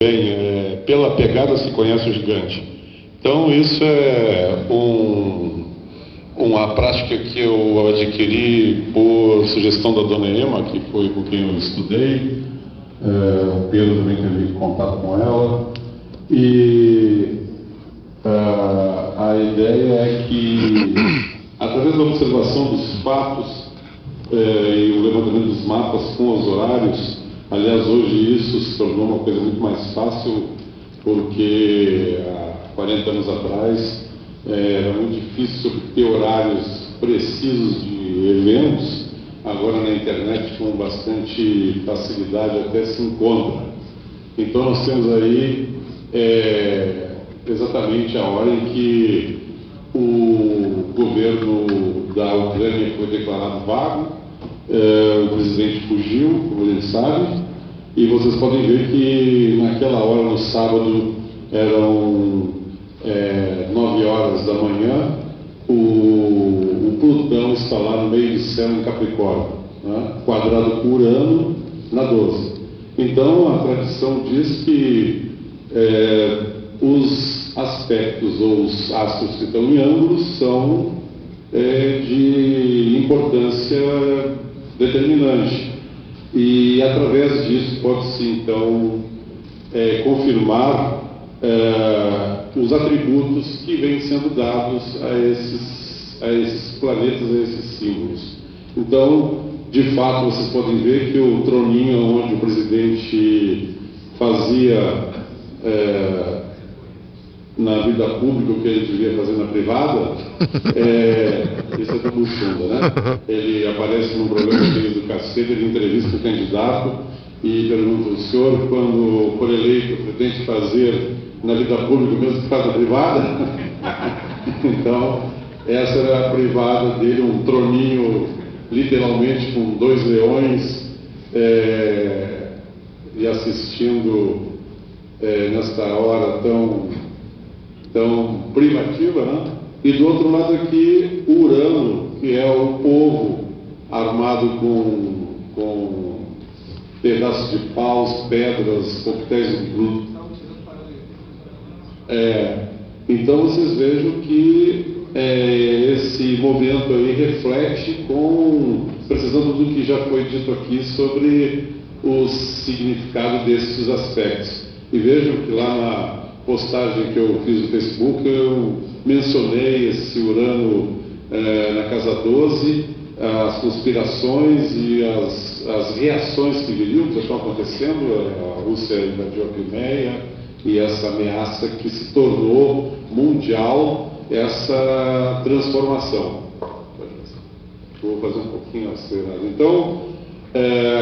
Bem, pela pegada se conhece o gigante. Então, isso é uma prática que eu adquiri por sugestão da dona Ema, que foi com quem eu estudei. O Pedro também teve contato com ela. E a ideia é que, através da observação dos fatos e o levantamento dos mapas com os horários, aliás, hoje isso se tornou uma coisa muito mais fácil, porque há 40 anos atrás era muito difícil ter horários precisos de eventos. Agora na internet, com bastante facilidade, até se encontra. Então nós temos aí exatamente a hora em que o governo da Ucrânia foi declarado vago. O presidente fugiu, como a gente sabe, e vocês podem ver que naquela hora, no sábado, eram 9 horas da manhã, o Plutão está lá no meio do céu em Capricórnio, né? Quadrado por Urano na 12. Então a tradição diz que os aspectos ou os astros que estão em ângulos são de importância determinante, e através disso pode-se então confirmar os atributos que vêm sendo dados a esses planetas, a esses símbolos. Então, de fato, vocês podem ver que o troninho onde o presidente fazia na vida pública o que ele devia fazer na privada, isso é do Buxunda, né? Ele aparece num programa do Cacete, ele entrevista o candidato e pergunta: o senhor, quando for eleito, pretende fazer na vida pública o mesmo que faz na privada? Então, essa era a privada dele, um troninho literalmente com 2 leões, e assistindo nesta hora tão privativa, né? E do outro lado aqui, Urano, que é o povo armado com pedaços de paus, pedras, coquetéis de glúten. Então vocês vejam que esse momento aí reflete precisando do que já foi dito aqui sobre o significado desses aspectos. E vejam que lá na postagem que eu fiz no Facebook, eu mencionei esse Urano na casa 12, as conspirações e as reações que viriam, que já estão acontecendo. A Rússia invadiu a Crimeia, e essa ameaça que se tornou mundial, essa transformação. Vou fazer um pouquinho acelerado. Então,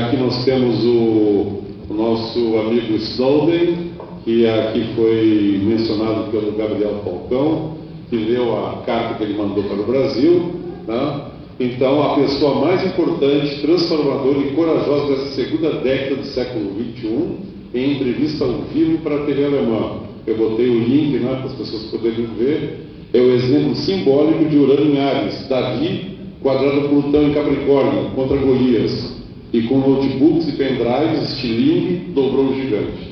aqui nós temos o nosso amigo Snowden, que aqui foi mencionado pelo Gabriel Falcão, que leu a carta que ele mandou para o Brasil, né? Então, a pessoa mais importante, transformadora e corajosa dessa segunda década do século XXI, em entrevista ao vivo para a TV alemã. Eu botei o link, né, para as pessoas poderem ver. É o exemplo simbólico de Urano em Áries, Davi, quadrado Plutão em Capricórnio, contra Golias, e com notebooks e pendrives, estilingue, dobrou o gigante.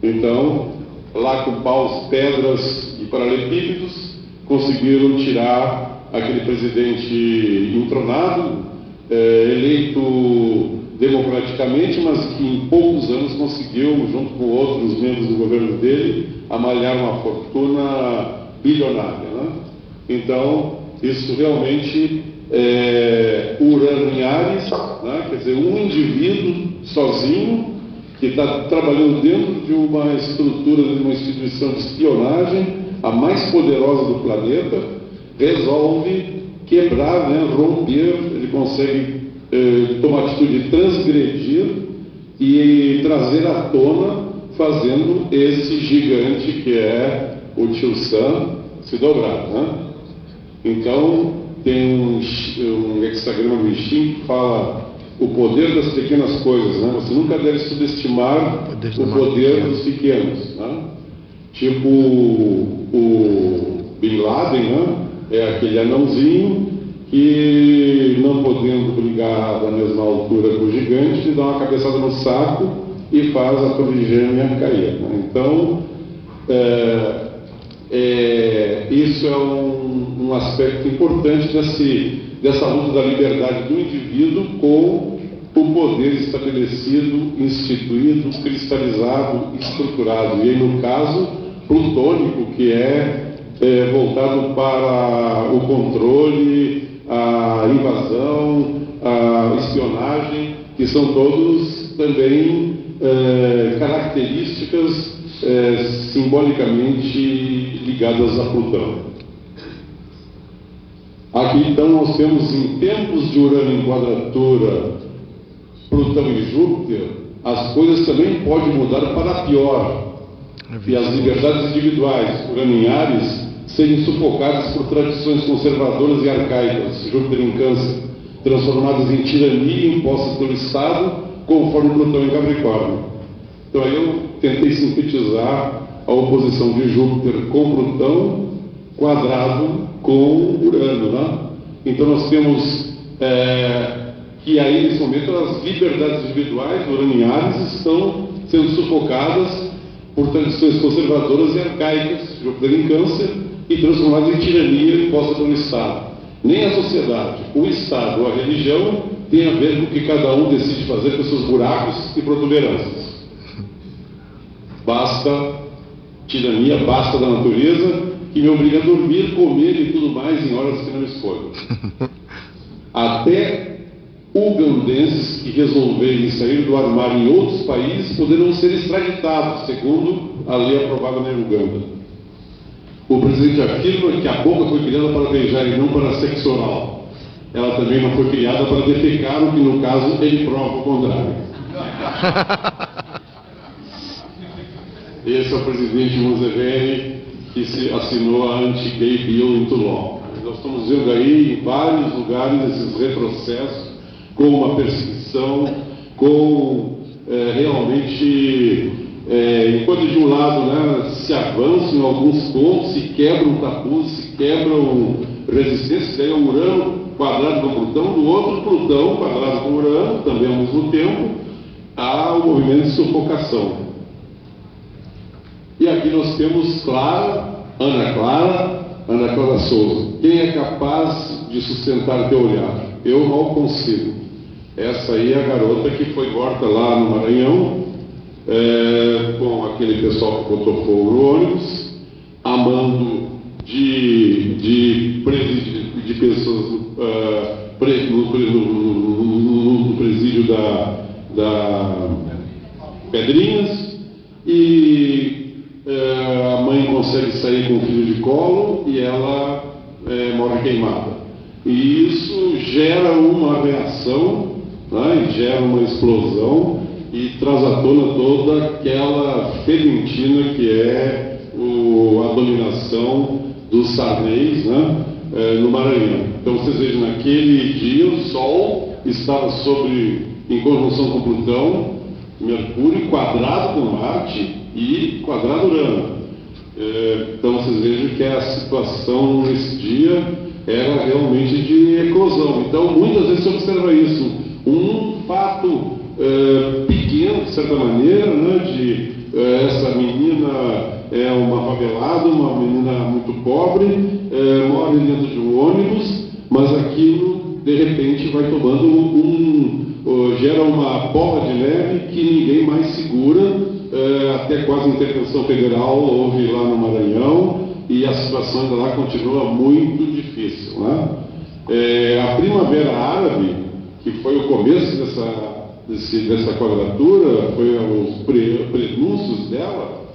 Então, lá com paus, pedras e paralelepípedos, conseguiram tirar aquele presidente entronado, eleito democraticamente, mas que em poucos anos conseguiu, junto com outros membros do governo dele, amalhar uma fortuna bilionária, né? Então, isso realmente Urano em Áries, né? Quer dizer, um indivíduo sozinho, que está trabalhando dentro de uma estrutura, de uma instituição de espionagem, a mais poderosa do planeta, resolve quebrar, né, romper, ele consegue tomar atitude de transgredir e trazer à tona, fazendo esse gigante que é o Tio Sam se dobrar, né? Então, tem um hexagrama do I Ching que fala o poder das pequenas coisas, né? Você nunca deve subestimar o poder dos pequenos, né? Tipo o Bin Laden, né? É aquele anãozinho que, não podendo brigar da mesma altura com o gigante, dá uma cabeçada no saco e faz a Torre Gêmea cair. Né? Então, isso é um aspecto importante dessa luta da liberdade do indivíduo com o poder estabelecido, instituído, cristalizado, estruturado. E aí, no caso, plutônico, que é voltado para o controle, a invasão, a espionagem, que são todos também características simbolicamente ligadas a Plutão. Aqui então nós temos, em tempos de Urano em quadratura, Plutão e Júpiter, as coisas também podem mudar para pior. E as liberdades individuais, Urano em Áries, serem sufocadas por tradições conservadoras e arcaicas, Júpiter em Câncer, transformadas em tirania impostas pelo Estado, conforme Plutão em Capricórnio. Então aí eu tentei sintetizar a oposição de Júpiter com Plutão, quadrado com Urano, né? Então nós temos que aí nesse momento as liberdades individuais, Urano em Áries, estão sendo sufocadas por tradições conservadoras e arcaicas, Júpiter em Câncer, e transformadas em tirania imposta pelo Estado. Nem a sociedade, o Estado ou a religião tem a ver com o que cada um decide fazer com seus buracos e protuberâncias. Basta tirania, basta da natureza, que me obriga a dormir, comer e tudo mais em horas que não escolho. Até ugandenses que resolverem sair do armário em outros países poderão ser extraditados, segundo a lei aprovada na Uganda. O presidente afirma que a boca foi criada para beijar e não para sexo oral. Ela também não foi criada para defecar, o que no caso ele prova o contrário. Esse é o presidente Museveni, que assinou a Anti-Gay Bill into Law. Nós estamos vendo aí em vários lugares esses retrocessos, com uma perseguição, com realmente, enquanto de um lado, né, se avança em alguns pontos, se quebram tabus, se quebram resistências, daí é o Urano quadrado com Plutão, do outro Plutão quadrado com Urano, também ao mesmo tempo, há o movimento de sufocação. E aqui nós temos Ana Clara Souza. Quem é capaz de sustentar teu olhar? Eu não consigo. Essa aí é a garota que foi morta lá no Maranhão, com aquele pessoal que botou fogo no ônibus, a mando de pessoas no presídio da Pedrinhas, e a mãe consegue sair com o filho de colo e ela morre queimada. E isso gera uma reação, né, e gera uma explosão e traz à tona toda aquela fermentina que é a dominação dos sarnês, né, no Maranhão. Então vocês vejam, naquele dia o Sol estava em conjunção com Plutão, Mercúrio quadrado com Marte e quadrado Urano. Então vocês vejam que a situação nesse dia era realmente de eclosão. Então muitas vezes se observa isso, um fato pequeno, de certa maneira, né, essa menina é uma favelada, uma menina muito pobre, morre dentro de um ônibus, mas aquilo de repente vai tomando gera uma bola de neve que ninguém mais segura. Até quase intervenção federal houve lá no Maranhão, e a situação ainda lá continua muito difícil, né? A Primavera Árabe, que foi o começo dessa quadratura, foi os prenúncios dela,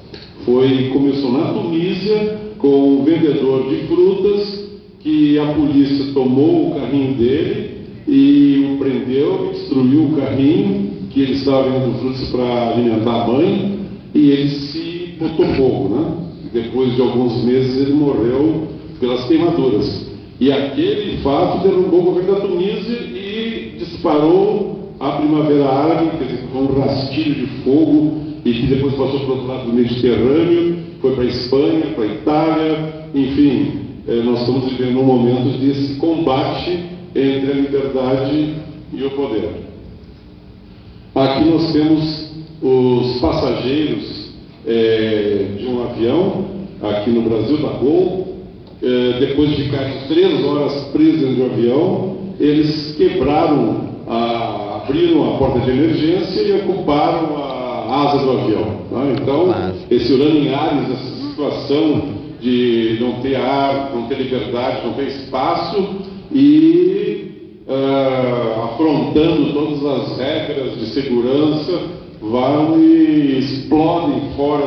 começou na Tunísia com um vendedor de frutas, que a polícia tomou o carrinho dele e o prendeu, destruiu o carrinho, que ele estava vendendo frutas para alimentar a mãe, e ele se botou fogo, né? Depois de alguns meses ele morreu pelas queimaduras. E aquele fato derrubou o governo da Tunísia e disparou a Primavera Árabe, quer dizer, foi um rastilho de fogo, e que depois passou para o outro lado do Mediterrâneo, foi para a Espanha, para a Itália, enfim, nós estamos vivendo um momento desse combate entre a liberdade e o poder. Aqui nós temos os passageiros de um avião aqui no Brasil, da Gol, depois de ficar 3 horas presos dentro do avião, eles abriram a porta de emergência e ocuparam a asa do avião. Né? Então, esse urânio em Ares, essa situação de não ter ar, não ter liberdade, não ter espaço e afrontando todas as regras de segurança, vão e explodem fora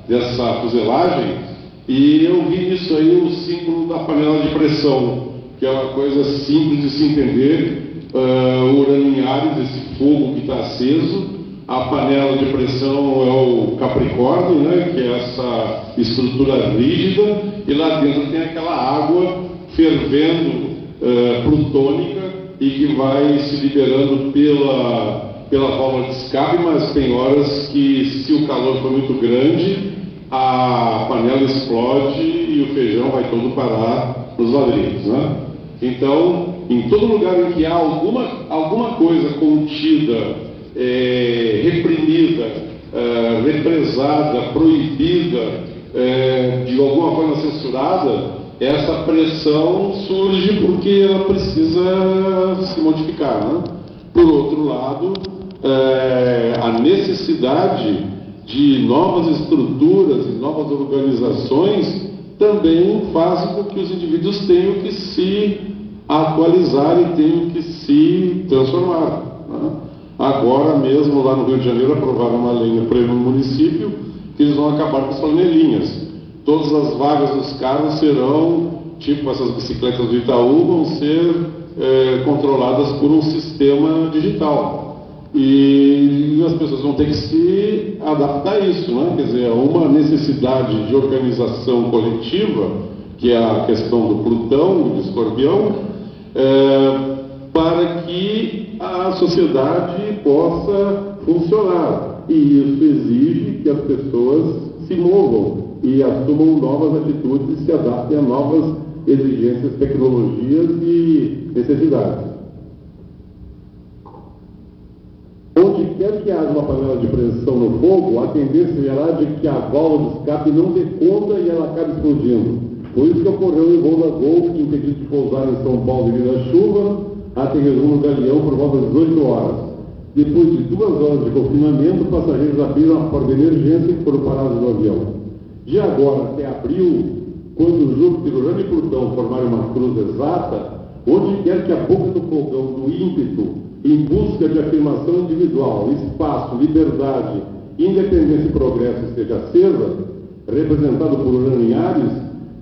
dessa fuselagem. E eu vi nisso aí o símbolo da panela de pressão, que é uma coisa simples de se entender. O urânio em Ares, esse fogo que está aceso, a panela de pressão é o Capricórnio, né, que é essa estrutura rígida, e lá dentro tem aquela água fervendo, plutônica, e que vai se liberando pela válvula de escape, mas tem horas que, se o calor for muito grande, a panela explode e o feijão vai todo parar nos ladrilhos, né? Então, em todo lugar em que há alguma coisa contida, reprimida, represada, proibida, de alguma forma censurada, essa pressão surge porque ela precisa se modificar, né? Por outro lado, a necessidade de novas estruturas e novas organizações também faz com que os indivíduos tenham que se atualizar e tenham que se transformar, né? Agora mesmo, lá no Rio de Janeiro, aprovaram uma lei no pleno município que eles vão acabar com as flanelinhas. Todas as vagas dos carros serão, tipo essas bicicletas do Itaú, vão ser controladas por um sistema digital. E as pessoas vão ter que se adaptar a isso, né? Quer dizer, uma necessidade de organização coletiva, que é a questão do Plutão, do Escorpião, para que a sociedade possa funcionar. E isso exige que as pessoas se movam e assumam novas atitudes e se adaptem a novas exigências, tecnologias e necessidades. Onde quer que haja uma panela de pressão no fogo, a tendência será de que a válvula de escape não dê conta e ela acabe explodindo. Por isso que ocorreu em voo da Gol, que impediu de pousar em São Paulo devido à chuva, aterrissou no Galeão por volta das 18 horas. Depois de 2 horas de confinamento, passageiros abriram a porta de emergência e foram parados no avião. De agora até abril, quando Júpiter, Urano e Plutão formarem uma cruz exata, onde quer que a boca do fogão do ímpeto, em busca de afirmação individual, espaço, liberdade, independência e progresso esteja acesa, representado por Urano em Ares,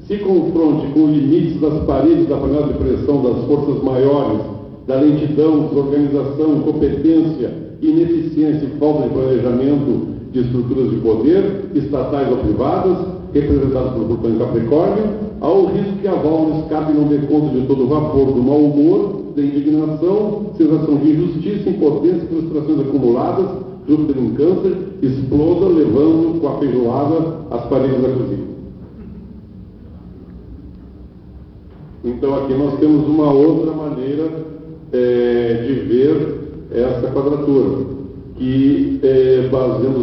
se confronte com os limites das paredes da panela de pressão das forças maiores, da lentidão, desorganização, incompetência, ineficiência e falta de planejamento de estruturas de poder, estatais ou privadas, representadas por Plutão e Capricórnio, há o risco que a válvula de escape não dê conta de todo o vapor do mau humor, da indignação, sensação de injustiça, impotência e frustrações acumuladas, Júpiter em Câncer, exploda, levando com a feijoada as paredes da cozinha. Então aqui nós temos uma outra maneira de ver essa quadratura, que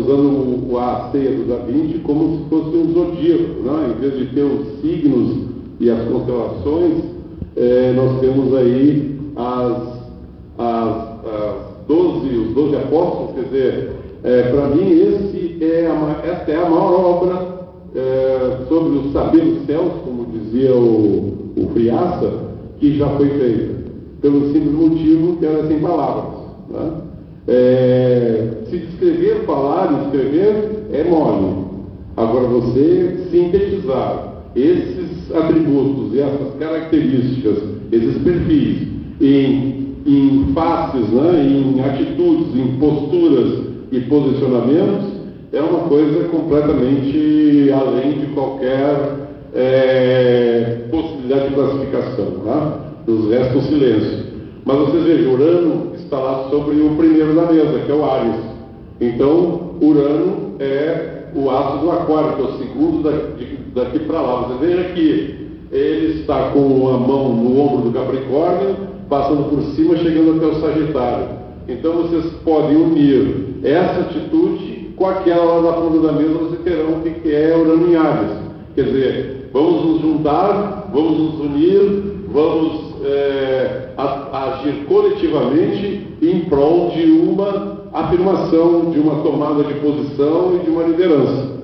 usando a ceia do Da Vinci como se fosse um zodíaco, né? Em vez de ter os signos e as constelações, nós temos aí os 12 apóstolos. Quer dizer, para mim esta é a maior obra sobre o saber dos céus, como dizia o Friaça, que já foi feita, pelo simples motivo que era sem palavras, né? Se descrever, falar e escrever é mole. Agora, você sintetizar esses atributos e essas características, esses perfis, em faces, né, em atitudes, em posturas e posicionamentos, é uma coisa completamente além de qualquer possibilidade de classificação, né? Os restos silêncio. Mas vocês vejam, Urano está lá sobre o primeiro da mesa, que é o Áries. Então, Urano é o ato do Aquário, que é o segundo daqui para lá. Você veja que ele está com a mão no ombro do Capricórnio, passando por cima, chegando até o Sagitário. Então vocês podem unir essa atitude com aquela lá da ponta da mesa, vocês terão o que é Urano em Áries. Quer dizer, vamos nos juntar, vamos nos unir, vamos agir coletivamente em prol de uma afirmação, de uma tomada de posição e de uma liderança.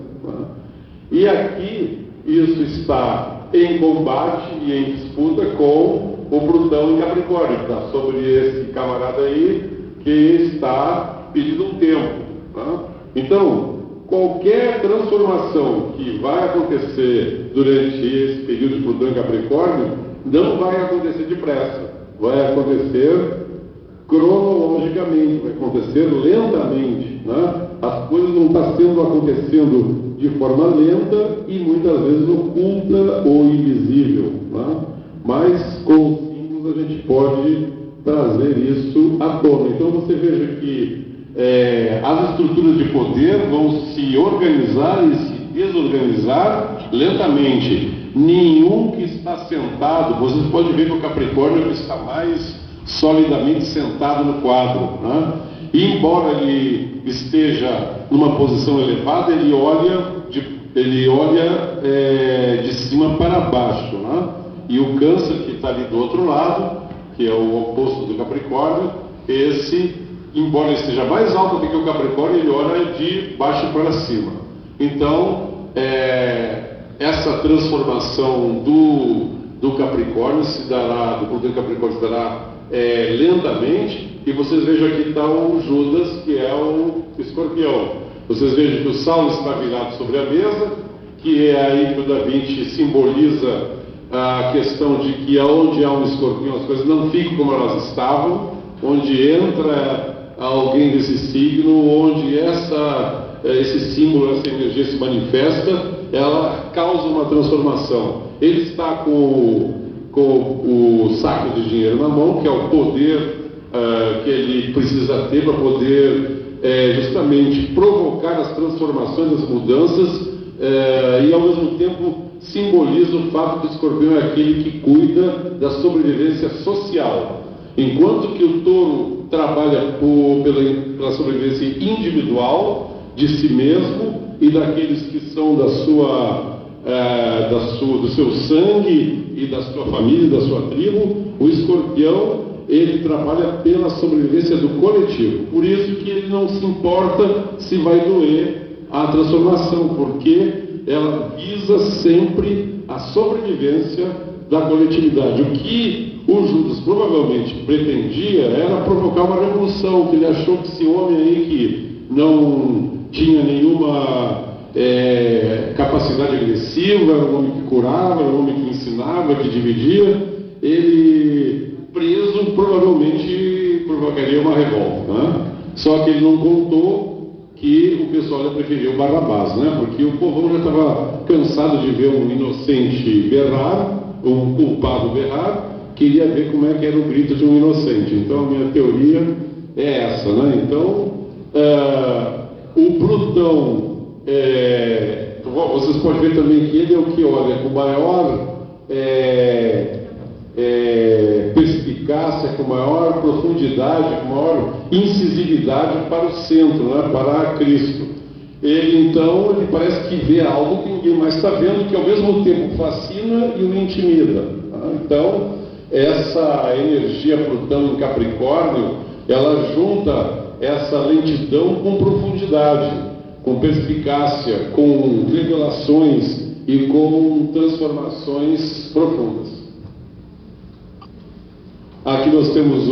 E aqui isso está em combate e em disputa com o Plutão em Capricórnio, que está sobre esse camarada aí, que está pedindo um tempo. Então, qualquer transformação que vai acontecer durante esse período de Plutão em Capricórnio não vai acontecer depressa, vai acontecer cronologicamente, vai acontecer lentamente. As coisas não estão acontecendo de forma lenta e muitas vezes oculta ou invisível. Mas com os símbolos a gente pode trazer isso à tona. Então você veja que as estruturas de poder vão se organizar e se desorganizar lentamente. Nenhum que está sentado, vocês podem ver que o Capricórnio está mais solidamente sentado no quadro. E embora ele esteja numa posição elevada, ele olha de cima para baixo. E o Câncer, que está ali do outro lado, que é o oposto do Capricórnio, esse, embora esteja mais alto do que o Capricórnio, ele olha de baixo para cima. Então, essa transformação do Capricórnio se dará, do Plutão Capricórnio se dará lentamente, e vocês vejam aqui está o Judas, que é o Escorpião. Vocês vejam que o Saulo está virado sobre a mesa, que é aí que o Da Vinci simboliza a questão de que onde há um escorpião as coisas não ficam como elas estavam, onde entra alguém desse signo, onde esse símbolo, essa energia se manifesta, ela causa uma transformação. Ele está com o saco de dinheiro na mão, que é o poder que ele precisa ter para poder justamente provocar as transformações, as mudanças, e ao mesmo tempo simboliza o fato que o escorpião é aquele que cuida da sobrevivência social, enquanto que o touro trabalha pela sobrevivência individual de si mesmo e daqueles que são do seu sangue e da sua família, da sua tribo. O escorpião, ele trabalha pela sobrevivência do coletivo, por isso que ele não se importa se vai doer a transformação, porque ela visa sempre a sobrevivência da coletividade. O que o Judas provavelmente pretendia era provocar uma revolução, que ele achou que esse homem aí que não tinha nenhuma capacidade agressiva, era um homem que curava, era um homem que ensinava, que dividia, ele preso provavelmente provocaria uma revolta, Só que ele não contou que o pessoal preferia o Barrabás, porque o povão já estava cansado de ver um inocente berrar, um culpado berrar, queria ver como é que era o grito de um inocente. Então a minha teoria é essa, Então o Plutão, vocês podem ver também que ele é o que olha com maior perspicácia, com maior profundidade, com maior incisividade para o centro, para Cristo. Ele então, ele parece que vê algo que ninguém mais está vendo, que ao mesmo tempo fascina e o intimida. Então, essa energia Plutão em Capricórnio, ela junta essa lentidão com profundidade, com perspicácia, com revelações e com transformações profundas. Aqui nós temos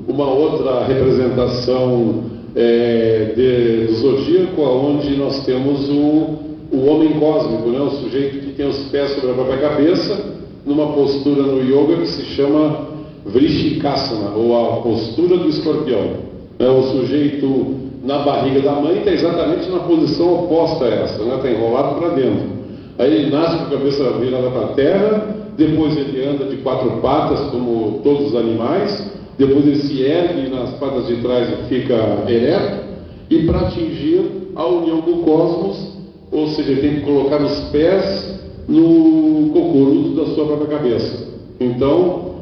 uma outra representação do zodíaco, onde nós temos o homem cósmico, o sujeito que tem os pés sobre a própria cabeça, numa postura no yoga que se chama Vrishikasana, ou a postura do escorpião. O sujeito na barriga da mãe está exatamente na posição oposta a essa, está enrolado para dentro. Aí ele nasce com a cabeça virada para a terra, depois ele anda de quatro patas, como todos os animais, depois ele se ergue nas patas de trás e fica ereto, e para atingir a união do cosmos, ou seja, ele tem que colocar os pés no cocoruto da sua própria cabeça. Então,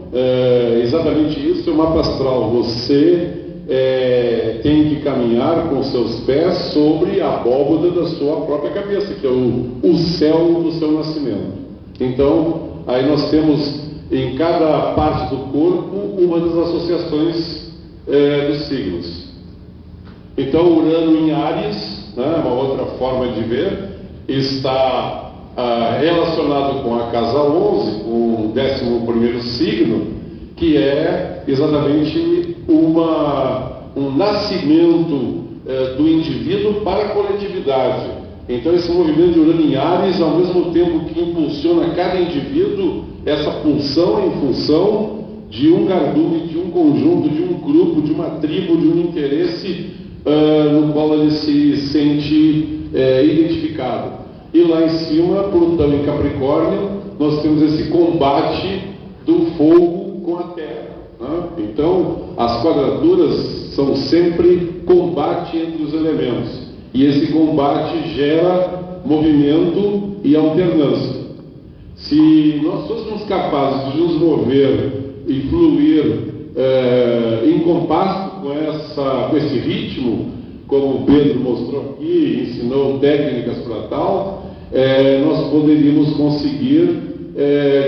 exatamente isso é o mapa astral. Você tem que caminhar com seus pés sobre a abóboda da sua própria cabeça, que é o céu do seu nascimento. Então, aí nós temos em cada parte do corpo uma das associações dos signos. Então, Urano em Áries, né, uma outra forma de ver, está relacionado com a casa 11, com o 11º signo, que é exatamente um nascimento do indivíduo para a coletividade. Então, esse movimento de Urano em Áries, ao mesmo tempo que impulsiona cada indivíduo, essa pulsão é em função de um cardume, de um conjunto, de um grupo, de uma tribo, de um interesse no qual ele se sente identificado. E lá em cima, Plutão em Capricórnio, nós temos esse combate do fogo com a terra, né? Então, as quadraturas são sempre combate entre os elementos. E esse combate gera movimento e alternância. Se nós fôssemos capazes de nos mover e fluir em compasso com esse ritmo, como o Pedro mostrou aqui, ensinou técnicas para tal, nós poderíamos conseguir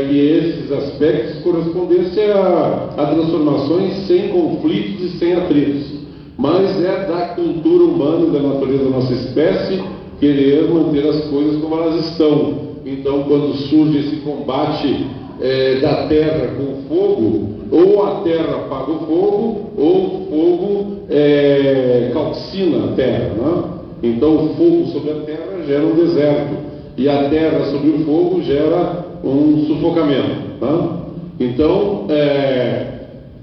que esses aspectos correspondessem a transformações sem conflitos e sem atritos. Mas é da cultura humana, da natureza da nossa espécie, querer manter as coisas como elas estão. Então, quando surge esse combate da terra com o fogo, ou a terra apaga o fogo, ou o fogo calcina a terra, né? Então, o fogo sobre a terra gera um deserto, e a terra sobre o fogo gera um sufocamento, né? Então,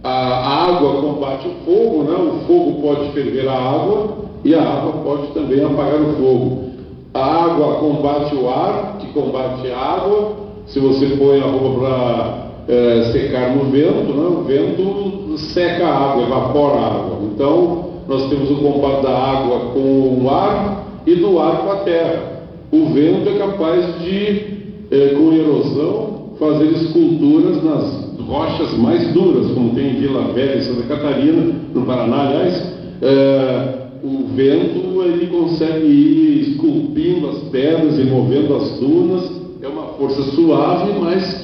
a água combate o fogo, né? O fogo pode ferver a água, e a água pode também apagar o fogo. A água combate o ar, que combate a água. Se você põe a roupa para secar no vento, né? O vento seca a água, evapora a água. Então, nós temos o combate da água com o ar e do ar com a terra. O vento é capaz de, com erosão, fazer esculturas nas rochas mais duras, como tem em Vila Velha, em Santa Catarina, no Paraná, aliás. O vento ele consegue ir esculpindo as pedras e movendo as dunas. É uma força suave, mas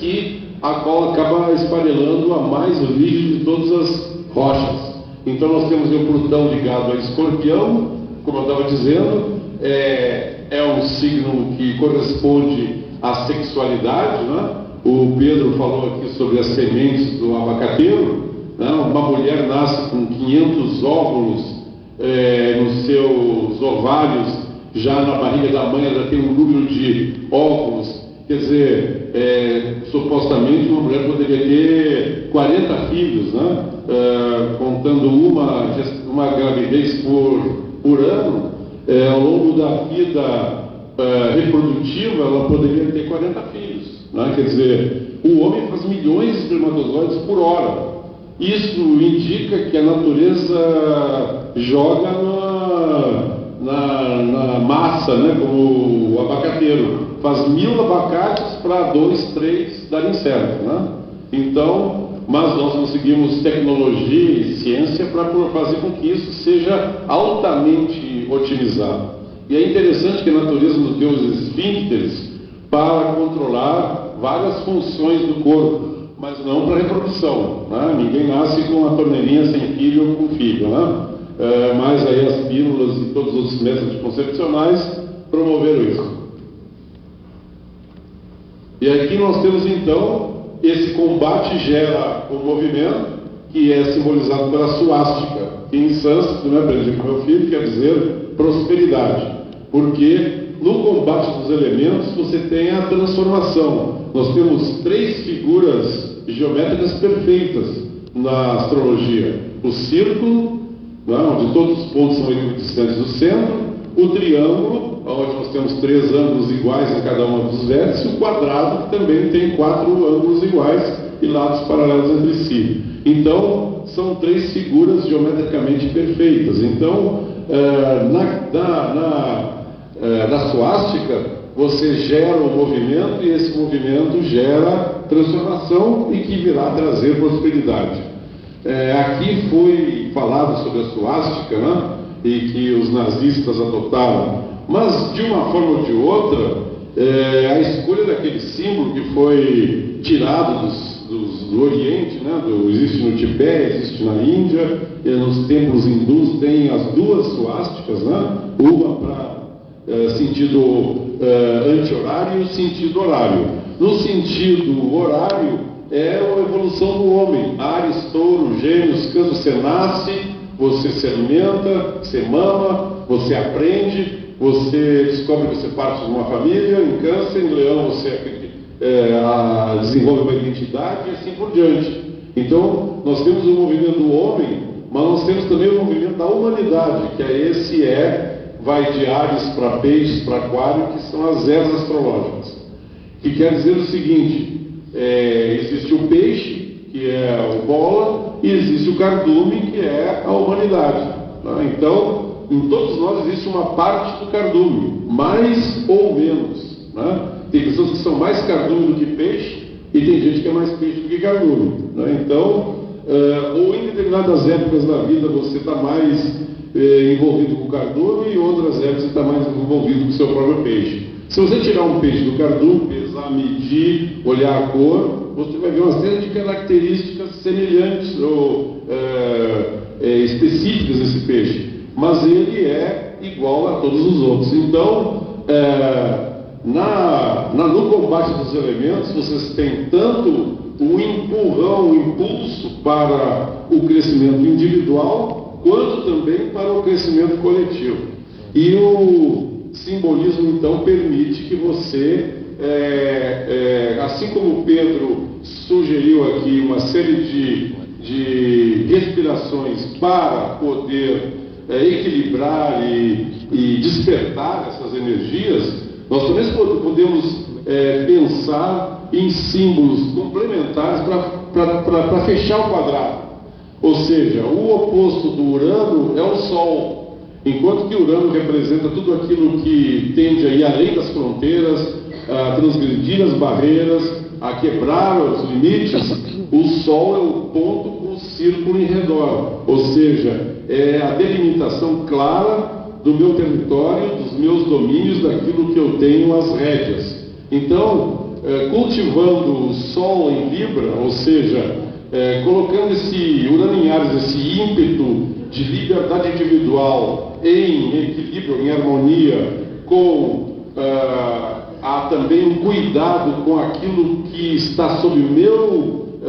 a qual acaba esfarelando a mais rígida de todas as rochas. Então nós temos o Plutão ligado a Escorpião, como eu estava dizendo, é um signo que corresponde à sexualidade, né? O Pedro falou aqui sobre as sementes do abacateiro, né? Uma mulher nasce com 500 óvulos nos seus ovários, já na barriga da mãe ela tem um número de óvulos, quer dizer, supostamente uma mulher poderia ter 40 filhos, né? Contando uma gravidez por ano, ao longo da vida reprodutiva ela poderia ter 40 filhos, né? Quer dizer, o homem faz milhões de espermatozoides por hora. Isso indica que a natureza joga na massa, né? Como o abacateiro faz 1000 abacates para 2, 3 darem certo, né? Então, mas nós conseguimos tecnologia e ciência para fazer com que isso seja altamente otimizado. E é interessante que a natureza nos deu os esfíncteres para controlar várias funções do corpo, mas não para reprodução, né? Ninguém nasce com uma torneirinha sem filho ou com filho, né? Mas aí as pílulas e todos os outros métodos anticoncepcionais promoveram isso. E aqui nós temos então, esse combate gera um movimento que é simbolizado pela suástica, que em sânscrito, né, aprendi com meu filho, quer dizer prosperidade, porque no combate dos elementos você tem a transformação. Nós temos 3 figuras geométricas perfeitas na astrologia: o círculo, né, onde todos os pontos são equidistantes do centro; o triângulo, onde nós temos 3 ângulos iguais em cada um dos vértices; e o quadrado, que também tem 4 ângulos iguais e lados paralelos entre si. Então, são 3 figuras geometricamente perfeitas. Então, na suástica, você gera um movimento, e esse movimento gera transformação e que virá trazer prosperidade. Aqui foi falado sobre a suástica, né? E que os nazistas adotaram, mas de uma forma ou de outra, a escolha daquele símbolo que foi tirado do Oriente, né? Existe no Tibete, existe na Índia, e nos templos hindus tem as duas suásticas, né? Uma para sentido anti-horário e o sentido horário. No sentido horário, é a evolução do homem. Áries, Touro, Gêmeos, Câncer, você nasce, você se alimenta, você mama, você aprende, você descobre que você parte de uma família. Em Câncer, em Leão, você desenvolve uma identidade e assim por diante. Então, nós temos o movimento do homem, mas nós temos também o movimento da humanidade, que vai de Áries para Peixes, para Aquário, que são as eras astrológicas. Que quer dizer o seguinte: existe o peixe, que é o bola, e existe o cardume, que é a humanidade. Né? Então, em todos nós existe uma parte do cardume, mais ou menos. Né? Tem pessoas que são mais cardume do que peixe, e tem gente que é mais peixe do que cardume. Né? Então, ou em determinadas épocas da vida você está mais envolvido com o cardume, e outras épocas você está mais envolvido com o seu próprio peixe. Se você tirar um peixe do cardume, pesar, medir, olhar a cor, você vai ver uma série de características semelhantes ou específicas desse peixe, mas ele é igual a todos os outros. Então, no combate dos elementos, vocês têm tanto o empurrão, o impulso para o crescimento individual, quanto também para o crescimento coletivo. E o simbolismo, então, permite que você, assim como Pedro sugeriu aqui uma série de respirações para poder equilibrar e despertar essas energias, nós também podemos pensar em símbolos complementares para fechar o quadrado. Ou seja, o oposto do Urano é o Sol. Enquanto que Urano representa tudo aquilo que tende a ir além das fronteiras, a transgredir as barreiras, a quebrar os limites, o Sol é o ponto com o círculo em redor. Ou seja, é a delimitação clara do meu território, dos meus domínios, daquilo que eu tenho as rédeas. Então, cultivando o Sol em Libra, ou seja, colocando esse Urano em Áries, esse ímpeto de liberdade individual em equilíbrio, em harmonia, com também um cuidado com aquilo que está sob meu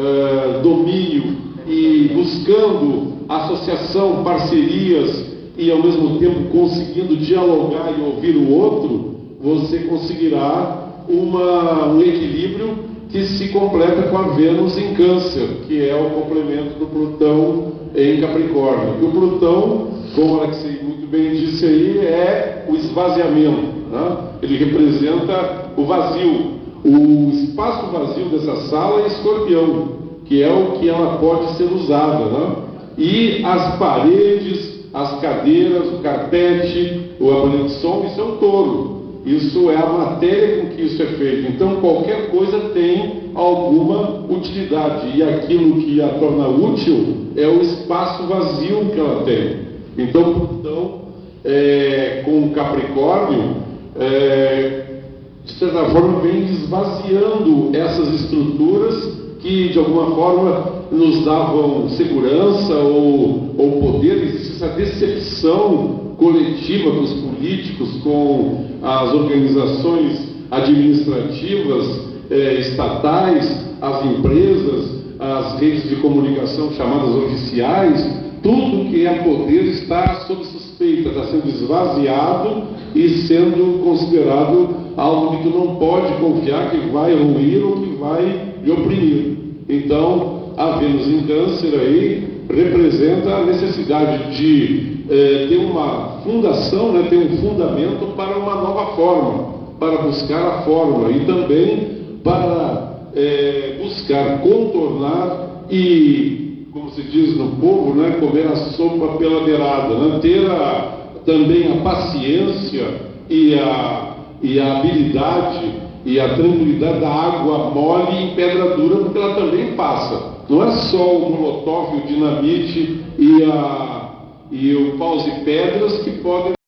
domínio, e buscando associação, parcerias, e ao mesmo tempo conseguindo dialogar e ouvir o outro, você conseguirá um equilíbrio que se completa com a Vênus em Câncer, que é o complemento do Plutão em Capricórnio. E o Plutão, como o Alexei muito bem disse aí, é o esvaziamento, né? Ele representa o vazio. O espaço vazio dessa sala é Escorpião, que é o que ela pode ser usada, né? E as paredes, as cadeiras, o carpete, o aparelho de som, isso é o Touro. Isso é a matéria com que isso é feito. Então, qualquer coisa tem alguma utilidade, e aquilo que a torna útil é o espaço vazio que ela tem. Então, Plutão, com Capricórnio, de certa forma, vem esvaziando essas estruturas que, de alguma forma, nos davam segurança ou poder. Existe essa decepção coletiva com os políticos, com as organizações administrativas, estatais, as empresas, as redes de comunicação chamadas oficiais. Tudo que é poder está sob suspeita, está sendo esvaziado e sendo considerado algo que tu não pode confiar, que vai ruir ou que vai lhe oprimir. Então, a Vênus em Câncer aí representa a necessidade de ter uma fundação, né, ter um fundamento para uma nova forma, para buscar a forma, e também para buscar contornar e, como se diz no povo, né, comer a sopa pela beirada, né, ter também a paciência e a habilidade e a tranquilidade da água mole em pedra dura, porque ela também passa. Não é só o molotov, o dinamite e o paus e pedras que podem